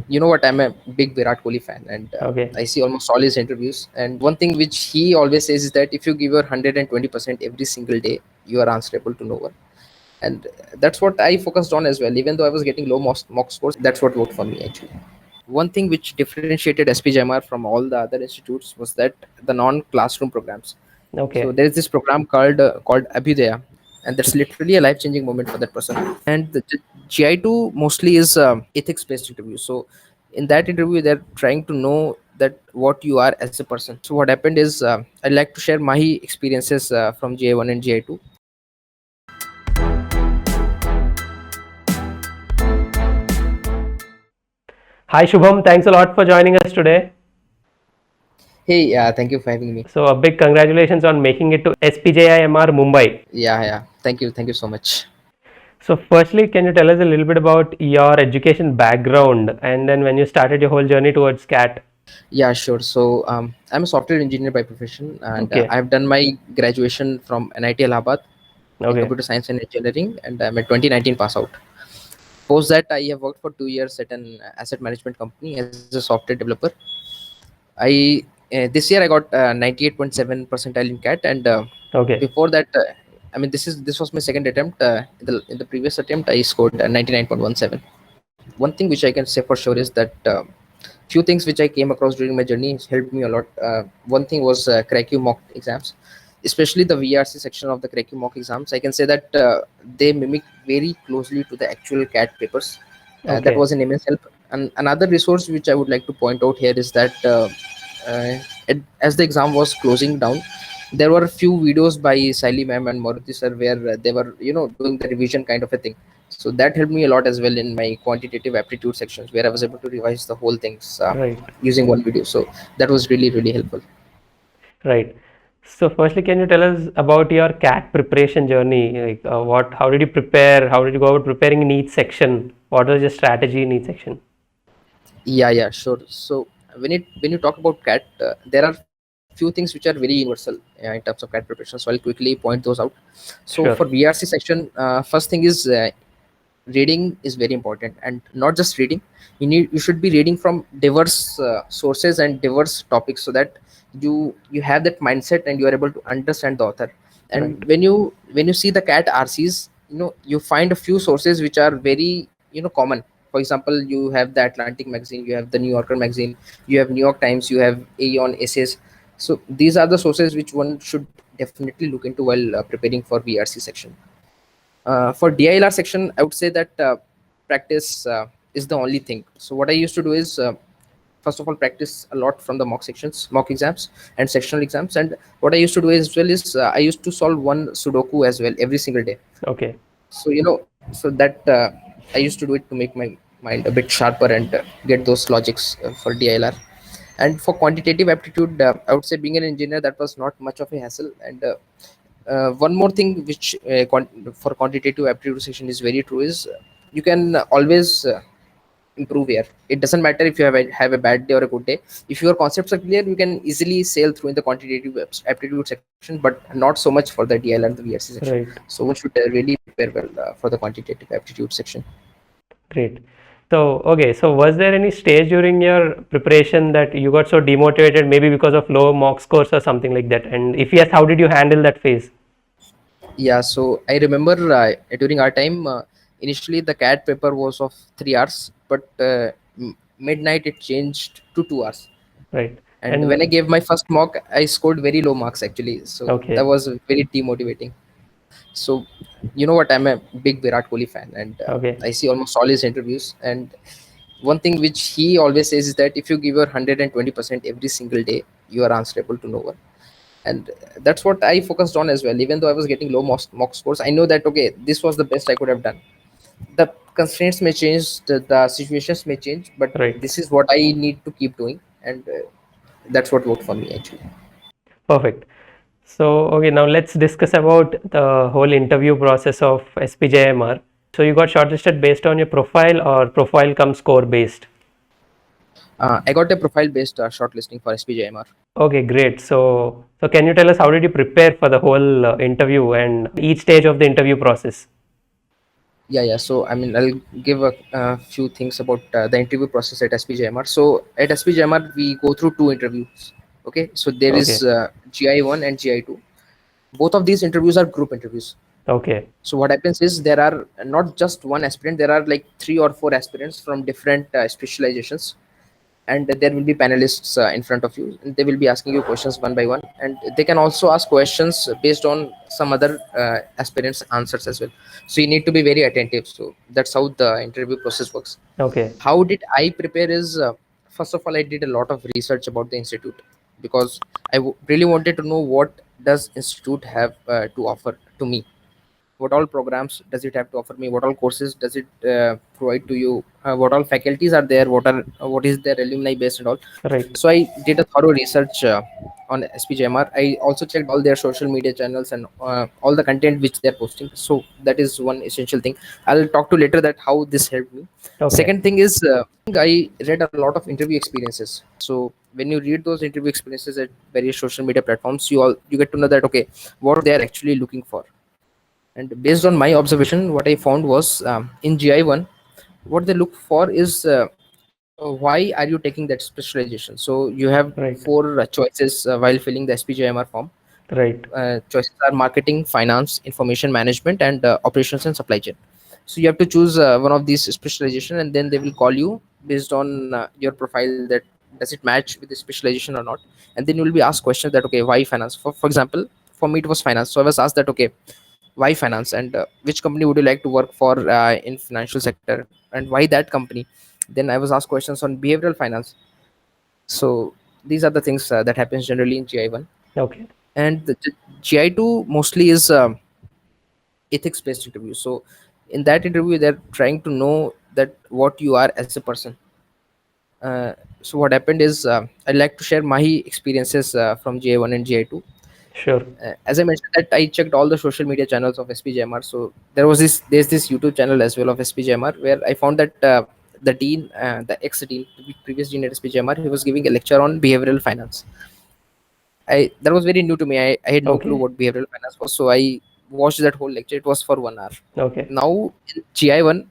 You know what? I'm a big Virat Kohli fan, and Okay. I see almost all his interviews. And one thing which he always says is that if you give your 120% every single day, you are answerable to no one. And that's what I focused on as well. Even though I was getting low mock scores, that's what worked for me actually. One thing which differentiated SPJMR from all the other institutes was that the non-classroom programs. So Okay. there is this program called Abhyudaya, and that's literally a life-changing moment for that person. And the GI2 mostly is ethics-based interview. So in that interview, they're trying to know that what you are as a person. So what happened is I'd like to share my experiences from GI1 and GI2. Hi Shubham, thanks a lot for joining us today. Hey, thank you for having me. So a big congratulations on making it to SPJIMR Mumbai. Yeah. Thank you so much. So firstly, can you tell us a little bit about your education background and then when you started your whole journey towards CAT? Yeah, sure. So I'm a software engineer by profession, and Okay. I've done my graduation from NIT Allahabad in Okay. computer science and engineering, and I'm a 2019 pass out. Post that, I have worked for 2 years at an asset management company as a software developer. I This year I got 98.7 percentile in CAT, and Okay. before that, I mean this was my second attempt. In the previous attempt, I scored 99.17. One thing which I can say for sure is that few things which I came across during my journey helped me a lot. One thing was CRAQ mock exams, especially the VRC section of the CRAQ mock exams. I can say that they mimic very closely to the actual CAT papers. That Okay. was an immense help. And another resource which I would like to point out here is that as the exam was closing down, there were a few videos by Saili ma'am and Maruti sir where they were, doing the revision kind of a thing. So that helped me a lot as well in my quantitative aptitude sections where I was able to revise the whole things Right. using one video. So that was really, really helpful. Right. So firstly, can you tell us about your CAT preparation journey? Like how did you prepare? How did you go about preparing in each section? What was your strategy in each section? Yeah, sure. So when you talk about CAT, there are few things which are very universal in terms of CAT preparation. So I'll quickly point those out. So for Sure. VRC section, first thing is reading is very important, and not just reading. You should be reading from diverse sources and diverse topics so that you have that mindset and you are able to understand the author. Right. And when you see the CAT RCs, you find a few sources which are very common. For example, you have the Atlantic magazine, you have the New Yorker magazine, you have New York Times, you have Aeon essays. So these are the sources which one should definitely look into while preparing for VRC section. For DILR section, I would say that practice is the only thing. So what I used to do is, first of all, practice a lot from the mock exams, and sectional exams. And what I used to do as well is I used to solve one Sudoku as well every single day. Okay. So so that I used to do it to make my mind a bit sharper and get those logics for DILR. And for quantitative aptitude, I would say being an engineer, that was not much of a hassle. And one more thing which for quantitative aptitude section is very true is you can always improve here. It doesn't matter if you have a bad day or a good day. If your concepts are clear, you can easily sail through in the quantitative aptitude section, but not so much for the DL and the VRC section. Right. So one should really prepare well for the quantitative aptitude section. Great. So, okay, so was there any stage during your preparation that you got so demotivated, maybe because of low mock scores or something like that? And if yes, how did you handle that phase? Yeah, so I remember during our time, initially the CAT paper was of 3 hours, but midnight it changed to 2 hours. Right. And when I And gave my first mock, I scored very low marks actually. So that okay. was very demotivating. So you know what? I'm a big Virat Kohli fan, and Okay. I see almost all his interviews. And one thing which he always says is that if you give your 120% every single day, you are answerable to no one. And that's what I focused on as well. Even though I was getting low mock scores, I know that okay, this was the best I could have done. The constraints may change, the situations may change, but Right. this is what I need to keep doing, and that's what worked for me actually. Perfect. So, okay, now let's discuss about the whole interview process of SPJMR. So, you got shortlisted based on your profile or profile come score based? I got a profile based shortlisting for SPJMR. Okay, great. So can you tell us how did you prepare for the whole interview and each stage of the interview process? Yeah. So I mean, I'll give a few things about the interview process at SPJMR. So at SPJMR, we go through two interviews. Okay, so there is Okay. GI1 and GI2. Both of these interviews are group interviews. Okay. So what happens is there are not just one aspirant, there are like three or four aspirants from different specializations, and there will be panelists in front of you, and they will be asking you questions one by one, and they can also ask questions based on some other aspirants answers as well. So you need to be very attentive. So that's how the interview process works. Okay. How did I prepare is, first of all, I did a lot of research about the institute, because really wanted to know what does institute have to offer to me. What all programs does it have to offer me? What all courses does it provide to you? What all faculties are there? What is their alumni base and all? Right. So I did a thorough research on SPJMR. I also checked all their social media channels and all the content which they're posting. So that is one essential thing. I'll talk to later that how this helped me. Okay. Second thing is, I read a lot of interview experiences. So when you read those interview experiences at various social media platforms, you get to know that, okay, what they are actually looking for. And based on my observation, what I found was, in GI1, what they look for is, why are you taking that specialization? So you have Right. four choices while filling the SPJMR form. Right. Choices are marketing, finance, information management, and operations and supply chain. So you have to choose one of these specialization, and then they will call you based on your profile, that does it match with the specialization or not. And then you will be asked questions that, okay, why finance? For example, for me it was finance. So I was asked that, okay, why finance, and which company would you like to work for in financial sector, and why that company. Then I was asked questions on behavioral finance. So these are the things that happens generally in GI1. Okay. And the GI2 mostly is ethics based interview. So in that interview, they're trying to know that what you are as a person. So what happened is, I'd like to share my experiences from GI1 and GI2. Sure. As I mentioned, that I checked all the social media channels of SPJMR. So there's this YouTube channel as well of SPJMR, where I found that the dean, the ex dean, the previous dean at SPJMR, he was giving a lecture on behavioral finance. I That was very new to me. I had no clue Okay. what behavioral finance was, so I watched that whole lecture. It was for 1 hour. Okay. Now in GI1,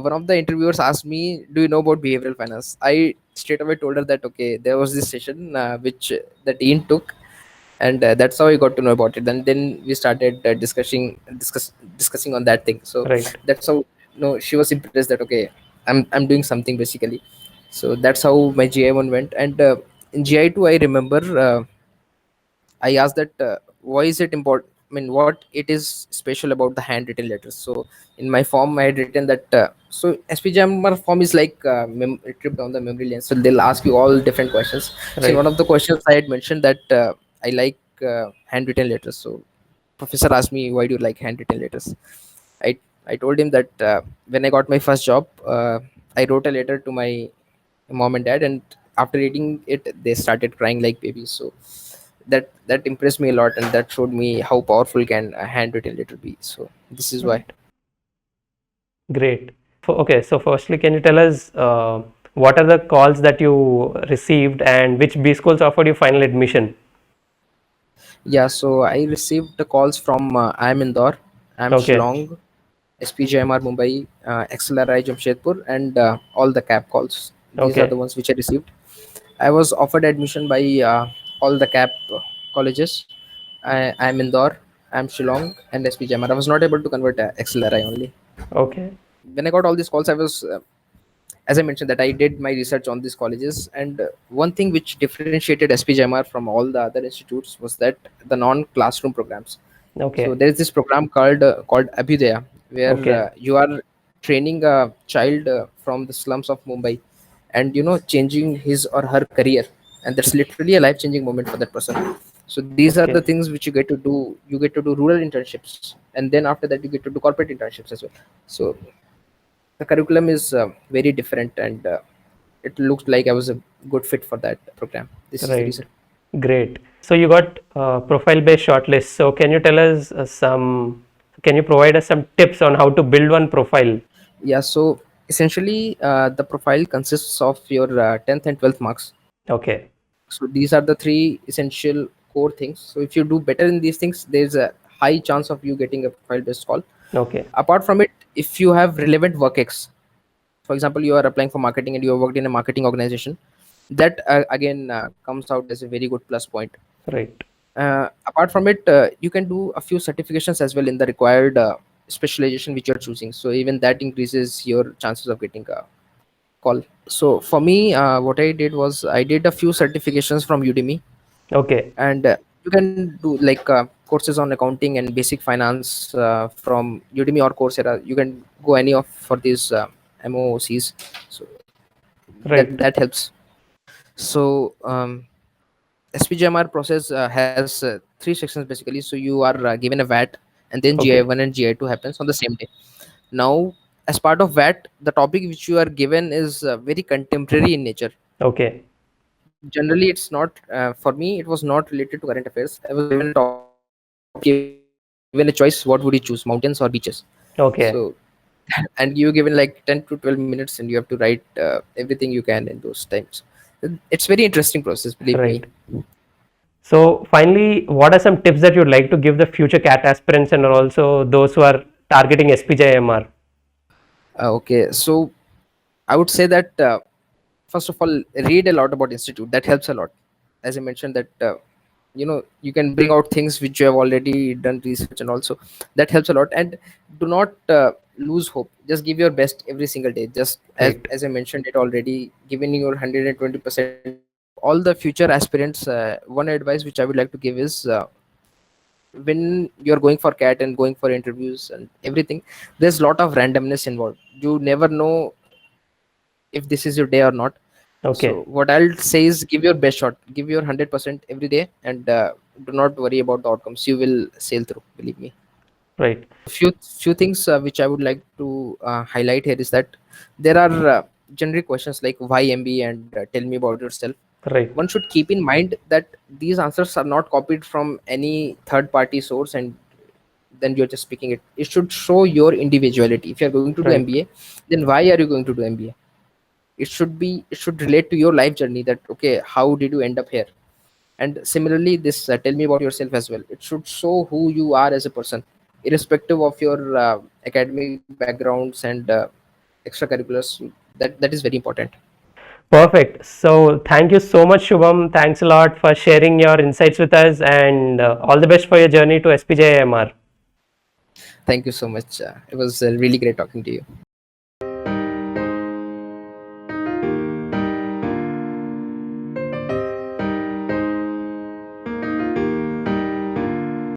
one of the interviewers asked me, "Do you know about behavioral finance?" I straight away told her that, okay, there was this session which the dean took, and that's how I got to know about it. And then we started discussing on that thing. So Right. that's how, she was impressed that, okay, I'm doing something basically. So that's how my GI1 went. And in GI2, I remember, I asked that, why is it important? I mean, what it is special about the handwritten letters? So in my form, I had written that. So SPJMR form is like a trip down the memory lane. So they'll ask you all different questions. So in one Right. of the questions, I had mentioned that I like handwritten letters. So professor asked me, why do you like handwritten letters? I I told him that when I got my first job, I wrote a letter to my mom and dad, and after reading it, they started crying like babies. So that impressed me a lot, and that showed me how powerful can a handwritten letter be. So this is why. Right. Great. Okay, so firstly, can you tell us what are the calls that you received and which B schools offered you final admission? Yeah, so I received the calls from IIM Indore, IIM Okay. Shillong, SPJMR Mumbai, XLRI Jamshedpur, and all the CAP calls. These are the Okay. ones which I received. I was offered admission by all the CAP colleges. I'm Indore, I'm Shillong, and SPJMR. I was not able to convert XLRI only. Okay. When I got all these calls, I was, as I mentioned, that I did my research on these colleges, and one thing which differentiated SPJMR from all the other institutes was that the non-classroom programs. So Okay. there is this program called Abhyudaya, where Okay. you are training a child from the slums of Mumbai, and changing his or her career, and that's literally a life-changing moment for that person. So these are the Okay. things which you get to do. You get to do rural internships, and then after that you get to do corporate internships as well. So the curriculum is very different, and it looked like I was a good fit for that program. This is the Right. reason. Great. So you got profile-based shortlist. So can you tell us can you provide us some tips on how to build one profile? Yeah, so essentially, the profile consists of your 10th and 12th marks. Okay. So these are the three essential core things. So if you do better in these things, there's a high chance of you getting a profile based call. Okay. Apart from it, if you have relevant work ex, for example, you are applying for marketing and you have worked in a marketing organization, that again comes out as a very good plus point. Right. Apart from it, you can do a few certifications as well in the required specialization which you are choosing, so even that increases your chances of getting a call. So for me, what I did was I did a few certifications from Udemy, Okay. and you can do like courses on accounting and basic finance from Udemy or Coursera. You can go any of for these MOOCs, so Right. that helps. So SPGMR process has three sections basically. So you are given a VAT, and then Okay. GI1 and GI2 happens on the same day. Now, as part of VAT, the topic which you are given is very contemporary in nature. Okay. Generally, it's not for me. It was not related to current affairs. I was given a topic, given a choice. What would you choose, mountains or beaches? So, Okay. and you're given like 10 to 12 minutes, and you have to write everything you can in those times. It's very interesting process, believe me. Right. So finally, what are some tips that you'd like to give the future CAT aspirants and also those who are targeting SPJMR? Okay, so I would say that first of all, read a lot about institute. That helps a lot. As I mentioned, that you can bring out things which you have already done research, and also that helps a lot. And do not lose hope. Just give your best every single day. Just Right. as I mentioned it already, giving your 120%. All the future aspirants, one advice which I would like to give is when you're going for CAT and going for interviews and everything, there's a lot of randomness involved. You never know if this is your day or not. So Okay. what I'll say is give your best shot, give your 100% every day, and do not worry about the outcomes. You will sail through, believe me. Right. Few things which I would like to highlight here is that there are generic questions like why MBA and tell me about yourself. Right. One should keep in mind that these answers are not copied from any third party source, and then you're just speaking it. It should show your individuality. If you're going to do Right. MBA, then why are you going to do MBA? It should relate to your life journey, that okay, how did you end up here? And similarly, this tell me about yourself as well. It should show who you are as a person, irrespective of your academic backgrounds and extracurriculars. That is very important. Perfect. So thank you so much, Shubham. Thanks a lot for sharing your insights with us, and all the best for your journey to SPJMR. Thank you so much. It was really great talking to you.